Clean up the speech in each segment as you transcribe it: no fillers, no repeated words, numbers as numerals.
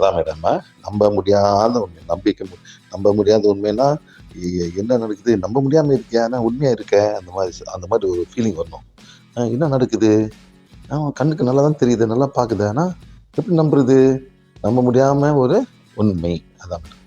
அதான் மேடம் நம்ப முடியாத உண்மை. நம்ப முடியாத உண்மைன்னா என்ன நடக்குது, நம்ப முடியாம இருக்கியா, நான் உண்மையா இருக்கேன், அந்த மாதிரி ஒரு ஃபீலிங் வரணும். என்ன நடக்குது, கண்ணுக்கு நல்லா தான் தெரியுது, நல்லா பார்க்குது, ஆனா எப்படி நம்புறது, நம்ப முடியாம ஒரு உண்மை. அதான் மேடம்.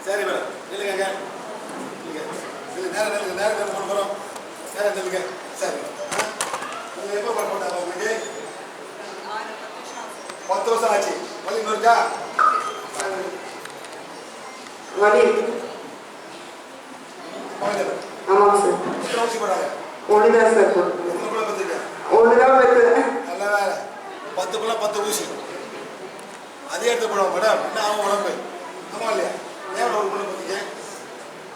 சரி மேடம், நில்லுங்க நேரம் கொண்டு போகிறோம். நேரம் நில்லுங்க. சரி, நீங்கள் எப்போ போட்டாங்க உங்களுக்கு? 10 வருஷம் ஆச்சு. வலி இன்னும் இருக்கா? வலி ஆமாம் சார். ஊசி போடாங்க. ஒன்றுதான் சார். ஒன்றுக்குள்ள பார்த்துருக்கேன். ஒன்றுதான் பார்த்துருக்கேன். நல்ல வேலை. 10க்குள்ள 10 ஊசி. அதே எடுத்து போடுவோம் மேடம். என்ன ஆகும் உடம்பு? ஆமாம் இல்லையா? ஏன் ஒரு பொண்ணு பார்த்தீங்க?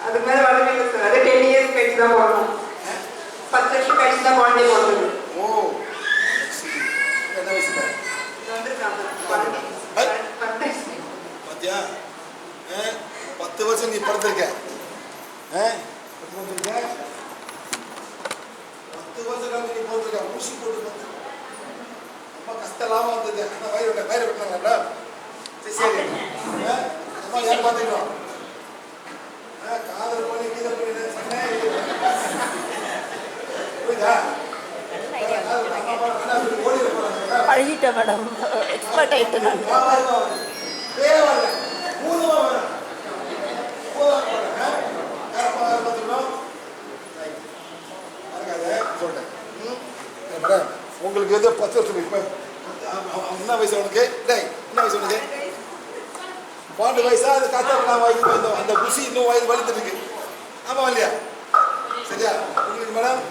அதுக்கு மேலே வளர்ந்து சார். அது 10 இயர்ஸ் கழிச்சு தான் போடணும். 10 வருஷம் கழிச்சு தான் குழந்தை போடுறது. ஓ, என்ன வயசு? பார்த்தியா, 10 வருஷம் நீ படுத்திருக்க. 10 வருஷம் காலம் நீ போட்டிருக்க. ஊசி போட்டு பார்த்து ரொம்ப கஷ்டம் இல்லாமல் வந்தது. ஆனால் வயிறு விட்டாங்களா? சரி, அம்மா யார் பார்த்துக்கிறோம்? காதல் பண்ணி கீதல் பண்ணி சொன்னேன். புரியுதா? பழகிட்டேன் மேடம், எக்ஸ்பர்ட் ஆகிட்டேன் நான். உங்களுக்கு எது 10 வருஷம் இப்போ என்ன வயசு உனக்கு? என்ன வயசு உனக்கு? 12 வயசா? அது காத்தா வயசு வந்தோம். அந்த குசி இன்னும் வயது வலித்துட்டு இருக்கு. ஆமாம் இல்லையா? சரியா? உங்களுக்கு மேடம்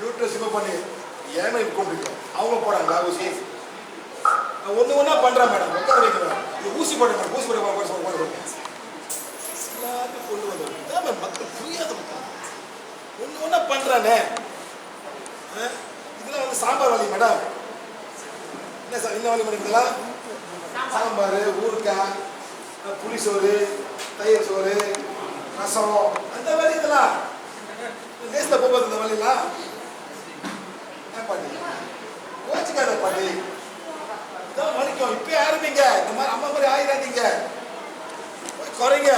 யூட்ரஸ் ரிமூவ் பண்ணி ஏன்னா கூப்பிட்டுருக்கோம். அவங்க போகிறாங்க ஊசி. ஒன்று ஒன்றா பண்ணுறேன் மேடம். உட்கார வைக்க மேடம். இது ஊசி போட மேடம். ஊசி போட எல்லாத்தையும் கொண்டு வந்து மக்கள் புரியாத மக்கள் ஒன்று ஒன்றா பண்ணுறானே. இதெல்லாம் வந்து சாம்பார் வலி மேடம். என்ன சார் என்ன வலி பண்ணிங்களா? சாம்பார், ஊறுக்காய், புளிசோறு, தயிர் சோறு, ரசம், அந்த வலி இதெல்லாம் தேசத்தில் போகும்போது இந்த வலிலாம் பாட்டி கோச்சிக்காத பாட்டி. இதான் வலிக்கும். இப்போ ஆரம்பிங்க. இந்த மாதிரி அம்மா மாதிரி ஆயிடாதீங்க. குறைங்க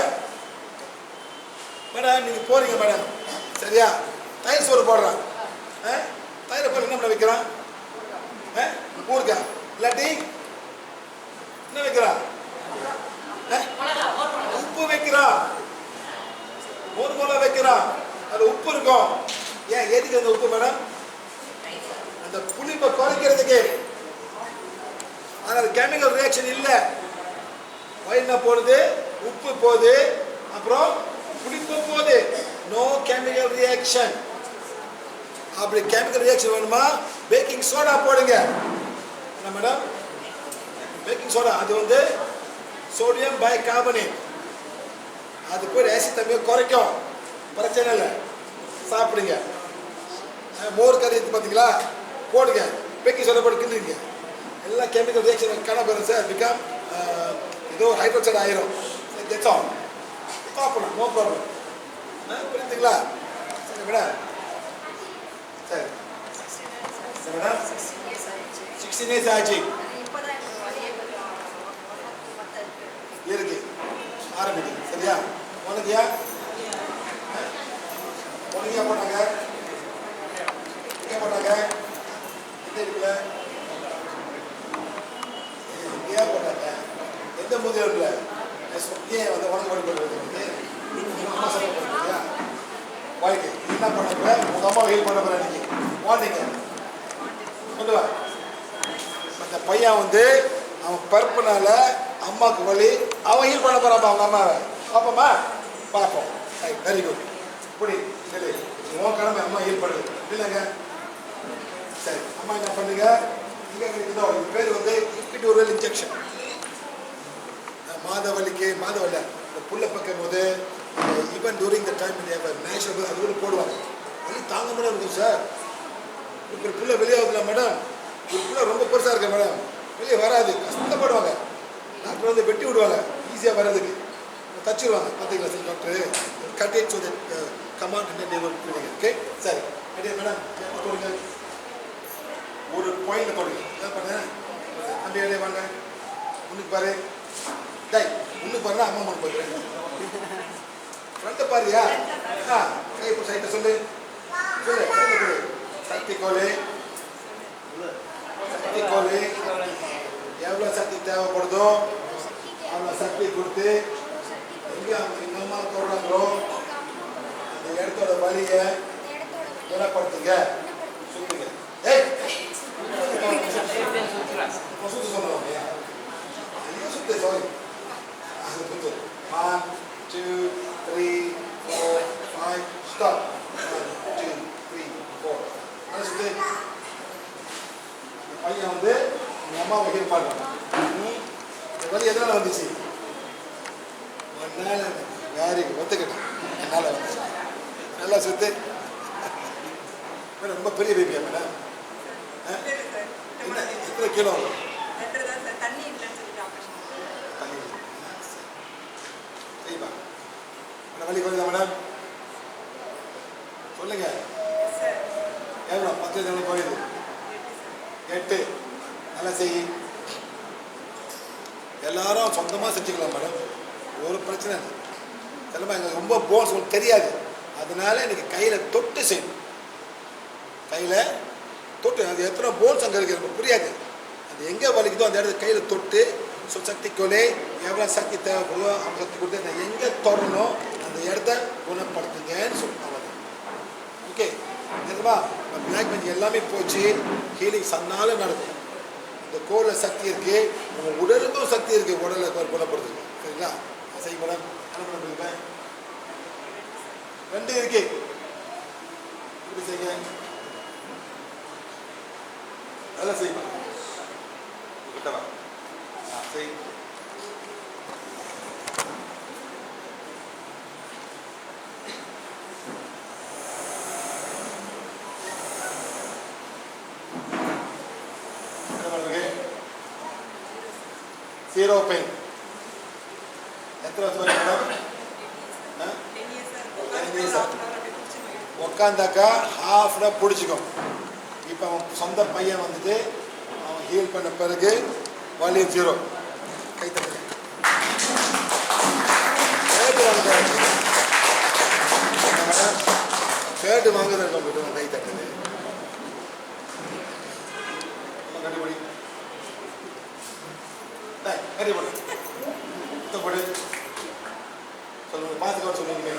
மேடம். நீங்கள் போறீங்க மேடம். சரியா? தயிர் சோறு போடுறான். தயிரை போட்டு என்ன பண்ண வைக்கிறான்? ஊறுக்காய் இல்லாட்டி என்ன வைக்கிறான்? உப்பு வைக்கிறான். ஒரு மிளகா வைக்கிறான். அது உப்பு இருக்கும். ஏன் எதுக்கு அந்த உப்பு மேடம்? அந்த புளிப்பை குறைக்கிறதுக்கு. ஆனால் கெமிக்கல் ரியாக்ஷன் இல்லை. வயிறு போடுது, உப்பு போகுது, அப்புறம் புளிப்பு போகுது. No chemical reaction. அப்படி கெமிக்கல் ரியாக்ஷன் வேணுமா? பேக்கிங் சோடா போடுங்க. என்ன மேடம்? பேக்கிங் சோடா அது வந்து சோடியம் பைகார்பனேட். அது போய் ஆசிட் தன்மையை குறைக்கும். பிரச்சனை இல்லை, சாப்பிடுங்க. மோர் கறி பார்த்தீங்களா? போடுங்க. பேக்கிங் சோடா போட்டு கிண்டுங்க. எல்லாம் கெமிக்கல் ரியாக்ஷன் காண போகிறோம் சார். பிகம் ஏதோ ஹைட்ரோக்சைடு ஆயிரும். That's all. சாப்பிடலாம், நோ ப்ராப்ளம். புரியுதுங்களா? சரி மேடம். சரி சரி மேடம். 16 இயர்ஸ் ஆச்சு. இருக்கு. ஆரம்பிக்குது. சரியா? உனக்குயா உனக்கு ஏன் போட்டாங்க? எங்கே போட்டாங்க? எந்த இருக்குல்ல எங்கேயா போட்டாங்க? எந்த முதிய இருக்குல்ல ஏன் வந்து உனக்கு வழி போடுறது அம்மா சப்போர்ட் பண்ணுறியா? வாழ்க்கை என்ன பண்ண உங்கள் அம்மா ஹெல்ப் பண்ண போகிற அன்னைக்கு வார்னிங்க கொண்டு வா. அந்த பையன் வந்து அவன் பருப்புனால அம்மாவுக்கு வலி அவன் ஹீல் பண்ண போகிறாப்பா அவங்க அம்மாவை. பார்ப்போமா? பார்ப்போம். Very good. இப்படி சரி உன் கிழமை அம்மா ஹீல் பண்ணுது இல்லைங்க. சரி அம்மா என்ன பண்ணுங்க இங்கே கிடைக்குதோ இது பேர் வந்து இப்பிடூரல் இன்ஜெக்ஷன். மாதவலிக்கு மாதவல்ல இந்த புள்ள பக்கம் போது even during the time national அது கூட போடுவாங்க. வலி தாங்க முடியாது இருக்கும் சார். இப்போ புள்ள வெளியாகுதுல மேடம், ஒரு புள்ள ரொம்ப பெருசாக இருக்கு மேடம், வெளியே வராது, கஷ்டப்படுவாங்க. டாக்டர் வந்து வெட்டி விடுவாங்க ஈஸியாக வர்றதுக்கு, தச்சுடுவாங்க. பார்த்தீங்களா சார் டாக்டர் கட்டேட் ஸோ தட் கமாண்ட் ஓகே சரி அப்படியே மேடம் தொடுங்க. ஒரு பாயிண்டில் தொடுங்க. என்ன பண்ண அந்த வேலையை வாங்க முன்னுக்கு பாரு. டை முன்னுக்கு பாருன்னா அம்மா முன்னு போயிருக்கேன். ஃப்ரெண்டை பாருயா. கை இப்போ சைட்டை சொல்லு சொல்லு சொல்லு. சக்தி கோலு சக்தி கோலு எவ்வளோ சக்தி தேவைப்படுதோ அவ்வளோ சக்தி கொடுத்து எங்கே அவங்க எங்கள் அம்மா போடுறாங்களோ அந்த இடத்தோட வலியை குணப்படுத்துங்க. சொல்லுங்க. ஏய் சுத்து சொல்லுவாங்க. ஐயோ சுத்து சாரி. சுத்து 1 2 3 4 5 ஸ்டாப். 1 2 3 4 அதை சுத்து. பையன் வந்து எங்கள் அம்மாவை ஹெல்ப் பண்ணுறான். இந்த வலி எதனால் வந்துச்சு? என்னால் வேறு ஒத்துக்கிட்டேன். என்னால் வந்துச்சு. நல்லா சுத்து. மேடம் ரொம்ப பெரிய பேபியா மேடம்? என்ன எத்தனை கிலோ? தண்ணி இல்லைன்னு சொல்லிட்டு தண்ணி சரிப்பா. மேடம் வலி குறையுதா மேடம்? சொல்லுங்க. எவ்வளோ 10 எவ்வளோ குறையுது? 8. நல்லா செய். எல்லாரும் சொந்தமாக செஞ்சுக்கலாம் மேடம், ஒரு பிரச்சனை இல்லை. சிலமா எங்களுக்கு ரொம்ப போன்ஸ் உங்களுக்கு தெரியாது, அதனால எனக்கு கையில் தொட்டு செய்யணும். கையில் தொட்டு அது எத்தனை போன்ஸ் அங்கே இருக்குது எனக்கு புரியாது. அது எங்கே வலிக்குதோ அந்த இடத்துல கையில் தொட்டு சக்திக்கோலே எவ்வளோ சக்தி தேவைப்படுதோ அவங்க சக்தி கொடுத்து நான் எங்கே தொடரணும் அந்த இடத்த குணப்படுத்துங்கன்னு சொல்லுவாங்க. ஓகே எதுவா பிளாக் பெஞ்ச் எல்லாமே போச்சு. ஹீலிங் சன்னால நடக்கும். இந்த கோலில் சக்தி இருக்குது, உங்கள் உடலுக்கும் சக்தி இருக்குது உடலை குணப்படுத்துங்க. சரிங்களா? சரி மேடம் என்ன பண்ண முடியுங்க? 2 இருக்கு. இப்படி செய்யுங்க. நல்லா செய்யுங்க. கிட்டவா செய். Zero pain. எத்தனை வருஷம் மேடம்? உக்காந்தாக்கா ஹாஃப் அன் பிடிச்சிக்கும். இப்போ அவன் சொந்த பையன் வந்துட்டு அவன் ஹீல் பண்ண பிறகு வலி 0. கை தட்டு. ஷர்ட்டு வாங்குறது கம்ப்யூட்டர் கை தட்டுது. கண்டுபிடி கண்டிப்பா போடு சொல்லுங்க. பார்த்துக்கோ சொல்லுங்க.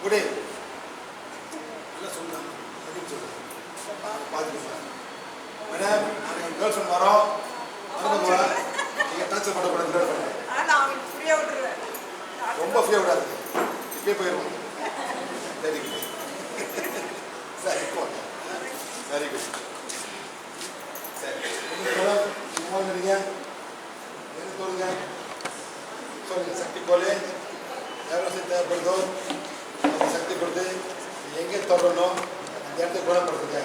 குடி நல்லா சொல்லலாம். சொல்லுங்க பார்த்துக்கோங்க மேடம். நாங்கள் கேர்ள் ஃப்ரெண்ட் வரோம். அனுப்புங்க. நீங்கள் டார்ச்சர் பண்ணக்கூடாது. கேர்ள் ஃப்ரெண்ட் ரொம்ப ஃப்ரீயாக விடாது. இப்பயே போயிடுவோம். Very good. சரி போங்க. Very good. சரி நீங்கள் என்ன சொல்லுங்க? சொல்லுங்க. சக்தி போலே எவ்வளோ சக்தி தேவைப்படுதோ அந்த சக்தி கொடுத்து எங்கே தொடரணும் அந்த இடத்த குணப்படுத்துங்க.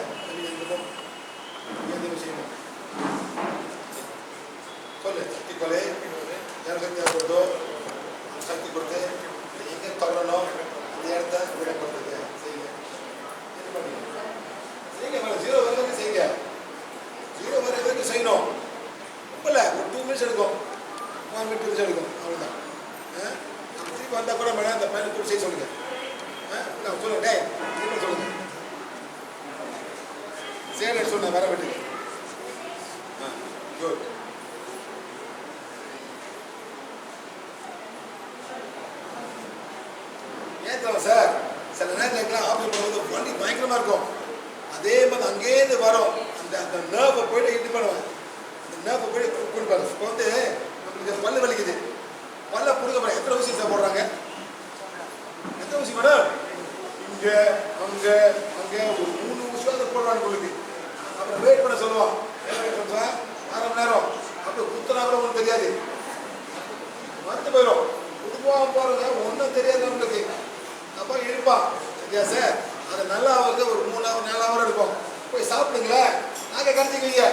எந்த விஷயமும் சொல்லு. சக்தி போலே எவ்வளோ சக்தி தேவைப்படுதோ அந்த சக்தி கொடுத்து எங்கே தொடரணும் அந்த இடத்த குணப்படுத்துங்க. செய்யுங்க. என்ன பண்ணுங்க? செய்யுங்க மேடம். 0 வரைக்கும் செய்யுங்க. 0 வரை வரைக்கும் செய்யணும். ரொம்ப இல்லை, ஒரு 2 மினிட்ஸ் எடுக்கும். வாங்க திருச்சி எடுக்கணும் அவ்வளோதான். நம்ம திருப்பி வந்தால் கூட மேடம் அந்த பையனை கூட செய்ய சொல்லுங்கள். நான் சொல்லுங்கள் டே என்ன சொல்லுங்கள் சரி சொன்னேன் வர வீட்டுக்கு. குட். ஏன் சார் சில நேரத்துலாம் ஆப்ரேட் பண்ணும்போது வண்டி பயங்கரமாக இருக்கும். அதே மாதிரி அங்கேருந்து வரும் அந்த அந்த நர்வை போய்ட்டு இது பண்ணுவேன். அந்த நர்வை போய்ட்டு கொடுப்பாங்க. இப்போ வந்து நம்மளுக்கு பல்லு வலிக்குது, பல்ல கொடுக்க போகிறேன். எத்தனை ஊசி சார் போடுறாங்க? எத்தனை ஊசி மேடம்? இங்கே அங்கே அங்கே ஒரு 3 ஊசியாவது போடுறாங்க உங்களுக்கு. அப்புறம் வெயிட் பண்ண சொல்லுவான். சொல்லுவேன் 1/2 மணி நேரம் அப்படி குத்துனா கூட ஒன்றும் தெரியாது, மறுத்து போயிடும். குடும்பம் போகிறவங்க ஒன்றும் தெரியாது நம்மளுக்கு. அப்போ இருப்பான் சரியா சார்? அது நல்லா வந்து ஒரு 3 ஹவர் 4 ஹவர் இருக்கும். போய் சாப்பிடுங்களேன், நாங்கள் கடிச்சிக்குவீங்க,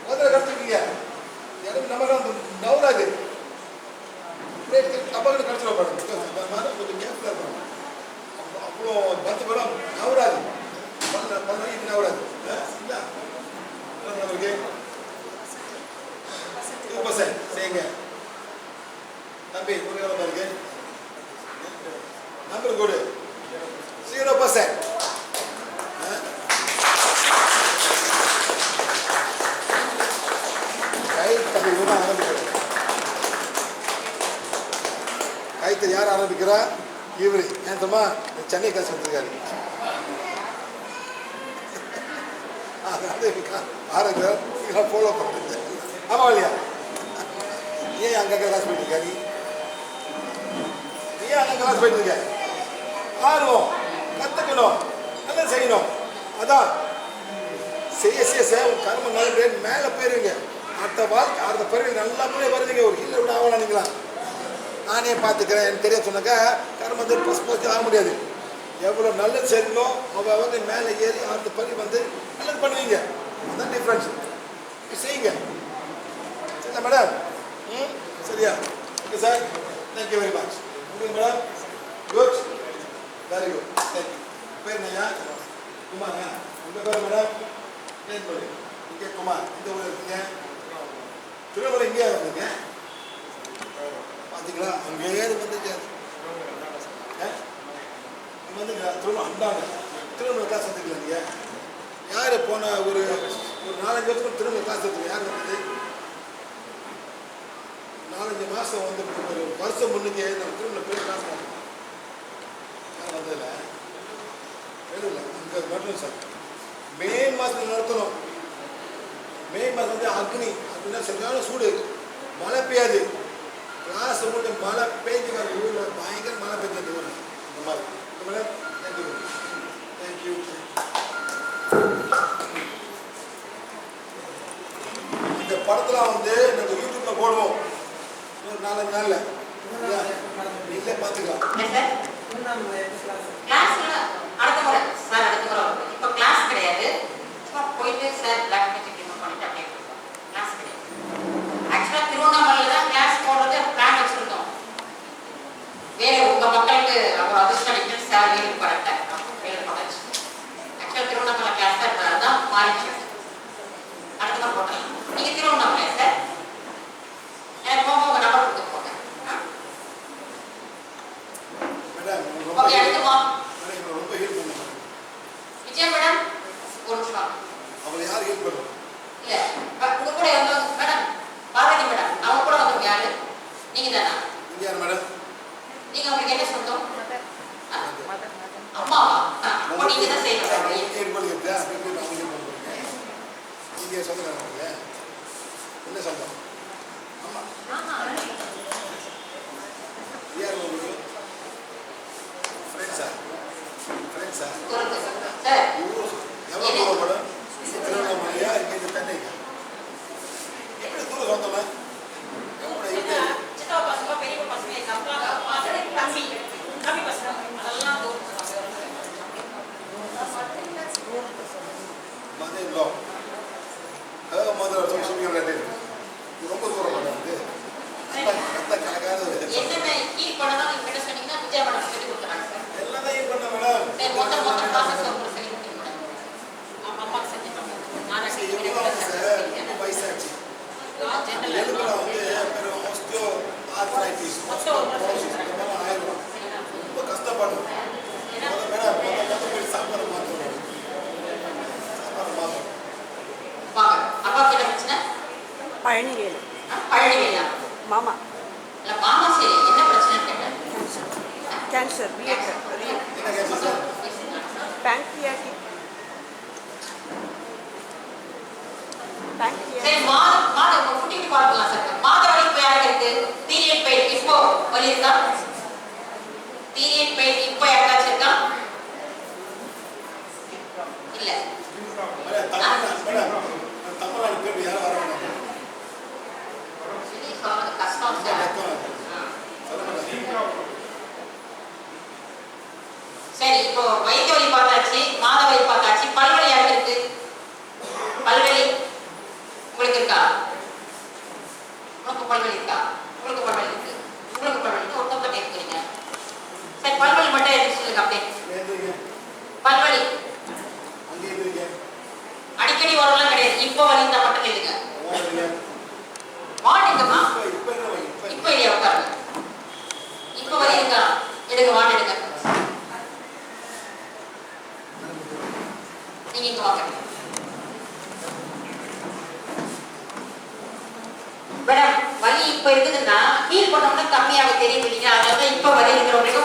முதல்ல கடிச்சிக்குவீங்க. எனக்கு நம்ம நவராது டப்பாக்கு கடிச்சிட பாருங்க. கொஞ்சம் கேர்ஃபுல்லாக இருக்கணும். அவ்வளோ 10 பேரும் நவராது பண்ண இது நவராது இல்லை நம்மளுக்கு 2% செய்யுங்க தம்பி. ஒரு எவ்வளோ இருக்கு நம்பர் கோடு 0%. கை தம்பி தான் ஆரம்பிக்கிறேன். கைத்தறி யார் ஆரம்பிக்கிறா? இவரு ஏந்தம்மா சென்னை காசு வந்துருக்காரு. ஆரம்பிக்கிறார் ஃபாலோ பண்ணுறது. ஆமா இல்லையா? ஏன் அங்கே கிளாஸ் போயிட்டு இருக்க நீ ஏன் அங்கே கிளாஸ் போயிட்டு இருக்க? ஆர்வம் கற்றுக்கணும், நல்லா செய்யணும். அதான் செய்ய செய்ய செய்ய கர்ம நல்ல மேலே போயிருவீங்க. அடுத்த வாழ்க்கை அடுத்த பிறகு நல்லா போய் வருவீங்க. ஒரு இல்லை விட ஆகலாம். நீங்களா நானே பார்த்துக்கிறேன் எனக்கு தெரிய சொன்னாக்கா கர்மத்தை பஸ் ஆக முடியாது. எவ்வளோ நல்லது செய்யணும் அவங்க மேலே ஏறி அடுத்த பிறகு வந்து நல்லது பண்ணுவீங்க. அதுதான் டிஃப்ரென்ஸ். செய்யுங்க சரிங்களா மேடம்? சரியா? Okay sir, thank you very much. உங்களுக்கு madam good, very good, thank you. பேர் என்னையா? குமாரா? உங்கள் பேர் மேடம்? தேன்மொழி. இங்கே குமார். இந்த ஊரில் இருக்கீங்க? திருவண்ணாமலை இங்கேயா வந்தீங்க? பார்த்தீங்களா? அங்கேயே வந்துச்சு. வந்து திரும்ப அண்டாங்க திரும்ப கிளாஸ் வந்துக்கலாம். நீங்கள் யார் போன ஒரு 4-5 வருஷத்துக்கு திரும்ப கிளாஸ் எடுத்துங்க. யார் வந்தது? 4-5 மாதம் வந்து ஒரு வருஷம் முன்னுக்கு நம்ம திரும்ப பேர் கிளாஸ் பண்ணுறோம். யார் வந்ததில்ல? வேணும்ல அங்கே மட்டும் சார். மே மாதத்தில் நடத்தணும். மே மாதம் வந்து அக்னி அப்படின்னா சரியான சூடு, மழை பெய்யாது. கிளாஸ் மட்டும் மழை பெய்ஞ்சு வர ஊரில் பயங்கர மழை பெய்ஞ்சது ஊரில் இந்த மாதிரி. Madam thank you thank you. இந்த படத்தில் வந்து நாங்கள் யூடியூப்ல போடுவோம். ஒரு 4-5 நாளில் நீங்களே பார்த்துக்கலாம். இப்போ கிளாஸ் கிடையாது, போயிட்டு சார் பிளாக் மேஜிக் ரிமூவ் பண்ணிட்டு அப்படியே கிளாஸ் கிடையாது. ஆக்சுவலாக திருவண்ணாமலையில் தான் கிளாஸ் போடுறது பிளான் வச்சுருந்தோம். வேலை உங்கள் மக்களுக்கு ஒரு அதிர்ஷ்டம் அளிக்கணும் சார் வேலை பரட்டேன் வேலை காலேஜ். ஆக்சுவலாக திருவண்ணாமலை கிளாஸ் தான் தான் மாறிச்சு. அடுத்த மாதிரி போட்டேன். நீங்கள் திருவண்ணாமலையா சார்? எனக்கு போக உங்கள் நம்பர் கொடுத்து போங்க. ஓகே எடுத்துமா ரொம்ப ஹெல்ப் பண்ணுங்க விஜய் மேடம். ஒரு நிமிஷம். அவங்களை யார் ஹெல்ப் பண்ணுவோம்? இல்லை உங்கள் கூட வந்தவங்க மேடம் பார்வதி மேடம். அவங்க கூட வந்தவங்க யாரு? நீங்கள் தானா? நீங்கள் யார் மேடம்? நீங்க உங்களுக்கு என்ன சொந்தம்? அம்மாவா? அப்போ நீங்க தான் செய்யணும். நீங்க சொந்தக்காரங்க என்ன சொந்தம்? அம்மா யார் உங்களுக்கு? ஃப்ரெண்ட்ஸா? ஃப்ரெண்ட்ஸா? சார் எவ்வளோ தூரம் மேடம்? திருவண்ணாமலையா இங்கே சென்னைக்கா? எப்படி தூரம் சொந்தமா? சித்தா பசங்க பெரிய பசங்க தம்பி தம்பி பசங்க அதெல்லாம் mother-in-law. Her mother also should be related. சாப்பாடு மேடம் போய் சாப்பாடு மாற்றணும். சாப்பாடு மாற்றணும். வாங்க அப்பா கிட்ட பிரச்சனை பழனிவேலு பழனி வேணா மாமா இல்லை மாமா சரி என்ன பிரச்சனைன்னு கேட்டேன் கேன்சர் என்ன கேட்குது சார்? பேங்க்ரியாட்டிக் சரி மாத கூட்டிட்டு பார்க்கலாம் சார் மாதவழி இப்போ யாருக்கு இருக்கு பீரியட் பெயின் இப்போ வலி இருக்கா பீரியட் பெயின் இப்போ யாருக்காச்சும் இருக்கா இல்ல தமிழ்நாடு பேர் யாரும் வர வேண்டாம். சரி சொல்றது கஷ்டம் சார் சரி இப்போ வயிற்று வலி பார்த்தாச்சு மாத வலி பார்த்தாச்சு பல்வலி யாருக்கு இருக்கு பல்வலி உங்களுக்கு இருக்கா உனக்கு பல்வலி இருக்கா உங்களுக்கு பல்வலி இருக்கு உங்களுக்கு பல்வலி இருக்கு ஒருத்தவங்க கேட்குறீங்க சரி பல்வலி மட்டும் எடுத்து சொல்லுங்க அப்படியே எழுதுங்க. பல்வலி அங்கே எழுதுங்க. அடிக்கடி வரலாம் கிடையாது இப்போ வலி இருந்தால் மட்டும் எழுதுங்க எழுதுங்க. வாடிங்கம்மா இப்போ என்ன வழி? இப்போ இப்போ இல்லையா உட்காருங்க இப்போ வலி இருக்கா எடுங்க வாடி எடுங்க நீங்க இங்க வாங்க மேடம் வலி இப்போ இருக்குதுன்னா ஹீல் பண்ணோம்னா கம்மியாக தெரியும் இல்லையா அதனால இப்போ வலி இருக்கிறவங்களுக்கு